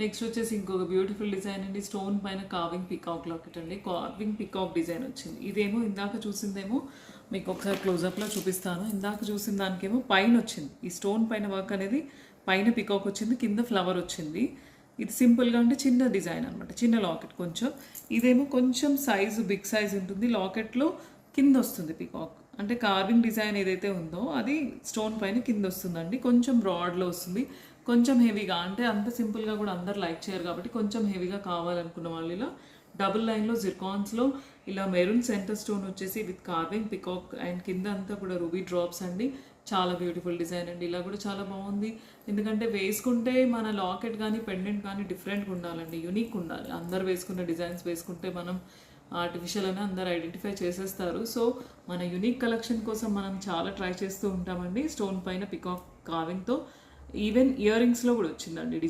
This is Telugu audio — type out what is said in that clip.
నెక్స్ట్ వచ్చేసి ఇంకొక బ్యూటిఫుల్ డిజైన్ అండి, స్టోన్ పైన కార్వింగ్ పికాక్ లాకెట్ అండి. కార్వింగ్ పికాక్ డిజైన్ వచ్చింది. ఇదేమో ఇందాక చూసిందేమో మీకు ఒకసారి క్లోజప్లో చూపిస్తాను. ఇందాక చూసిన దానికేమో పైన వచ్చింది, ఈ స్టోన్ పైన వర్క్ అనేది పైన పికాక్ వచ్చింది, కింద ఫ్లవర్ వచ్చింది. ఇది సింపుల్గా అంటే చిన్న డిజైన్ అనమాట, చిన్న లాకెట్ కొంచెం. ఇదేమో కొంచెం సైజు బిగ్ సైజ్ ఉంటుంది, లాకెట్లో కింద వస్తుంది పికాక్. అంటే కార్వింగ్ డిజైన్ ఏదైతే ఉందో అది స్టోన్ పైన కింద వస్తుందండి, కొంచెం బ్రాడ్లో వస్తుంది, కొంచెం హెవీగా. అంటే అంత సింపుల్గా కూడా అందరు లైక్ చేయరు కాబట్టి కొంచెం హెవీగా కావాలనుకున్న వాళ్ళు ఇలా డబుల్ లైన్లో జిర్కాన్స్లో ఇలా మెరూన్ సెంటర్ స్టోన్ వచ్చేసి విత్ కార్వింగ్ పికాక్ అండ్ కింద అంతా కూడా రూబీ డ్రాప్స్ అండి. చాలా బ్యూటిఫుల్ డిజైన్ అండి. ఇలా కూడా చాలా బాగుంది, ఎందుకంటే వేసుకుంటే మన లాకెట్ కానీ పెండెంట్ కానీ డిఫరెంట్గా ఉండాలండి, యూనిక్ ఉండాలి. అందరు వేసుకున్న డిజైన్స్ వేసుకుంటే మనం ఆర్టిఫిషియల్ అని అందరు ఐడెంటిఫై చేసేస్తారు. సో మన యూనిక్ కలెక్షన్ కోసం మనం చాలా ట్రై చేస్తూ ఉంటామండి. స్టోన్ పైన పికాక్ కార్వింగ్తో ఈవెన్ ఇయర్ రింగ్స్లో కూడా వచ్చిందండి.